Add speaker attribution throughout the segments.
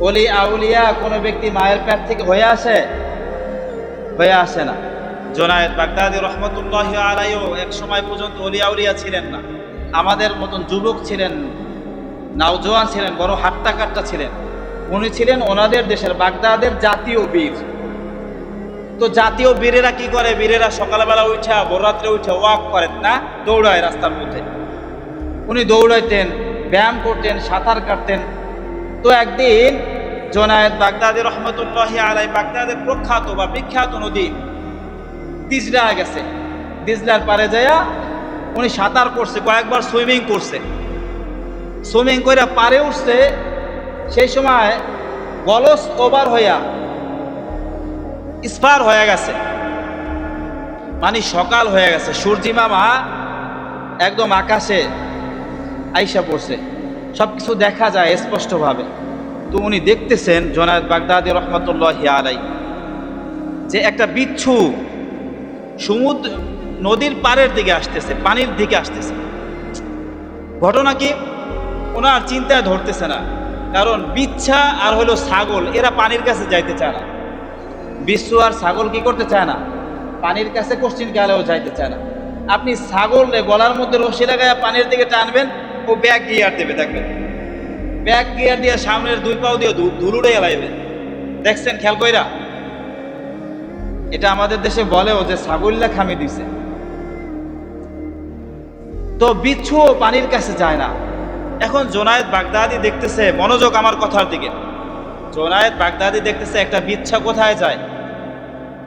Speaker 1: ওলি আউলিয়া কোনো ব্যক্তি মায়ের পেট থেকে হয়ে আসে? হয়ে আসে না। জুনায়েদ বাগদাদী রহমতুল্লাহি আলাইহিও এক সময় পর্যন্ত ওলি আউলিয়া ছিলেন না, আমাদের মতন যুবক ছিলেন, নওজোয়ান ছিলেন, বড় হাট্টা কাট্টা ছিলেন। উনি ছিলেন ওনাদের দেশের বাগদাদের জাতীয় বীর। তো জাতীয় বীরেরা কি করে? বীরেরা সকালবেলা উঠা ভোররাত্রে উঠে ওয়াক করেন না, দৌড়ায় রাস্তার মধ্যে। উনি দৌড়াইতেন, ব্যায়াম করতেন, সাঁতার কাটতেন। তো একদিন জুনায়েদ বাগদাদী রহমতুল্লাহি আলাইহি বাগদাদের প্রখ্যাত বা বিখ্যাত নদী তিজরা গেছে। তিজরার পারে যাইয়া উনি সাঁতার করছে, কয়েকবার সুইমিং করছে। সুইমিং করে পারে উঠছে, সেই সময় গলস ওভার হইয়া ইস্পার হয়ে গেছে, মানে সকাল হয়ে গেছে, সূর্যিমামা একদম আকাশে আইসা পড়ছে, সবকিছু দেখা যায় স্পষ্টভাবে। তো উনি দেখতেছেন জুনায়েদ বাগদাদী রহমতুল্লাহি আলাইহি যে একটা বিচ্ছু সমুদ্র নদীর পাড়ের দিকে আসতেছে, পানির দিকে আসতেছে। ঘটনা কি ওনার চিন্তায় ধরতেছে না, কারণ বিচ্ছা আর হলো ছাগল, এরা পানির কাছে যাইতে চায় না। বিচ্ছু আর ছাগল কি করতে চায় না? পানির কাছে কোশ্চিন কালেও যাইতে চায় না। আপনি ছাগলে গলার মধ্যে রশি লাগাইয়া পানির দিকে টানবেন, ও ব্যাক গিয়ার দেবে, দেখবেন ব্যাক গিয়ার দিয়ে সামনের দুই পাও দিয়ে ধুলুড়ে এলাইবে। দেখছেন খেয়াল কইরা? এটা আমাদের দেশে বলেও যে ছাগল্লা খামি দিছে। তো বিচ্ছুও পানির কাছে যায় না। এখন জুনায়েদ বাগদাদী দেখতেছে, মনোযোগ আমার কথার দিকে, জুনায়েদ বাগদাদী দেখতেছে একটা বিচ্ছা কোথায় যায়?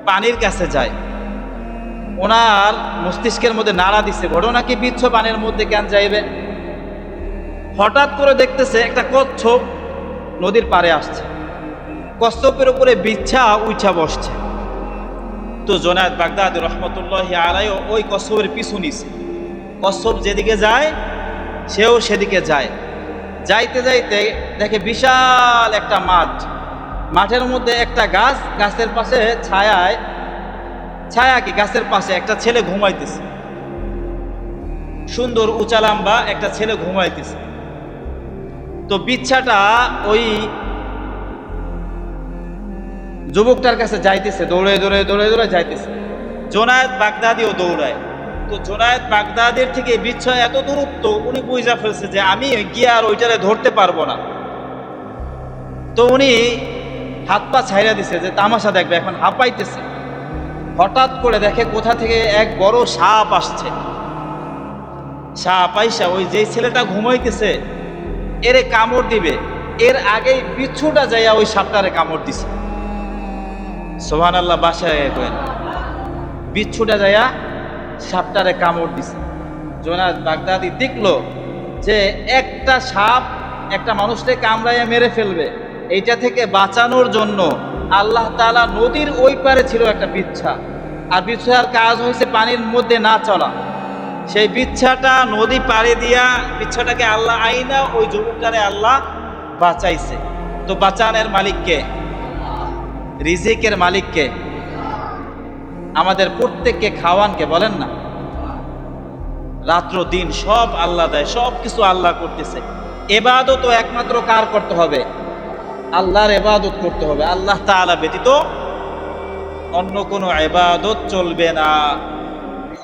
Speaker 1: পানির কাছে যায়। ওনার মস্তিষ্কের মধ্যে নাড়া দিছে, ঘটনা কি বিচ্ছু পানির মধ্যে কেন যাইবে? হঠাৎ করে দেখতেছে একটা কচ্ছপ নদীর পাড়ে আসছে, কচ্ছপের উপরে বিচ্ছা উঠা বসছে। তো জুনায়েদ বাগদাদী রহমতুল্লাহি আলাইহি ওই কচ্ছপের পিছু নিছে। কচ্ছপ যেদিকে যায় সেও সেদিকে যায়। যাইতে যাইতে দেখে বিশাল একটা মাঠ, মাঠের মধ্যে একটা গাছ, গাছের পাশে ছায়া কি গাছের পাশে একটা ছেলে ঘুমাইতেছে, সুন্দর উঁচা লম্বা একটা ছেলে ঘুমাইতেছে। তো বিচ্ছাটা ওই যুবকটার কাছে যাইতেছে, দৌড়ে দৌড়ে দৌড়ে দৌড়ে যাইতেছে। জুনায়েদ বাগদাদীও দৌড়ায়। তো জুনায়েদ বাগদাদীর থেকে বিচ্ছা এত দূরত্ব, উনি বুঝা ফেলছে যে আমি গিয়ে আর ওইটারে ধরতে পারবো না। তো উনি হাত পা ছাইড়া দিছে যে তামাশা দেখবে, এখন হাঁপাইতেছে। হঠাৎ করে দেখে কোথা থেকে এক বড় সাপ আসছে। সাপ আইসা ওই যে ছেলেটা ঘুমাইতেছে এরে কামড় দিবে, এর আগেই বিচ্ছুটা যাইয়া ওই সাপটারে কামড় দিছে। সুবহানাল্লাহ, বাসায় কইন, বিচ্ছুটা যাইয়া সাপটারে কামড় দিছে। জুনায়েদ বাগদাদী দেখলো যে একটা সাপ একটা মানুষকে কামড়াইয়া মেরে ফেলবে, এইটা থেকে বাঁচানোর জন্য আল্লাহ তাআলা নদীর ওই পারে ছিল একটা বিচ্ছা, আর বিচ্ছার কাজ হয়েছে পানির মধ্যে না চলা। সেই বিচ্ছাটা নদী পাড়ে দিয়া বিচ্ছাটাকে আল্লাহ আইনা ওই যুবকটারে আল্লাহ বাঁচাইছে। তো বাঁচানোর মালিককে, রিজিকের মালিককে, আমাদের প্রত্যেককে খাওয়ানকে বলেন না? রাত্র দিন সব আল্লাহ দেয়, সব কিছু আল্লাহ করতেছে। ইবাদত একমাত্র কার করতে হবে? আল্লাহর ইবাদত করতে হবে। আল্লাহ তাআলা ব্যতীত অন্য কোনো ইবাদত চলবে না।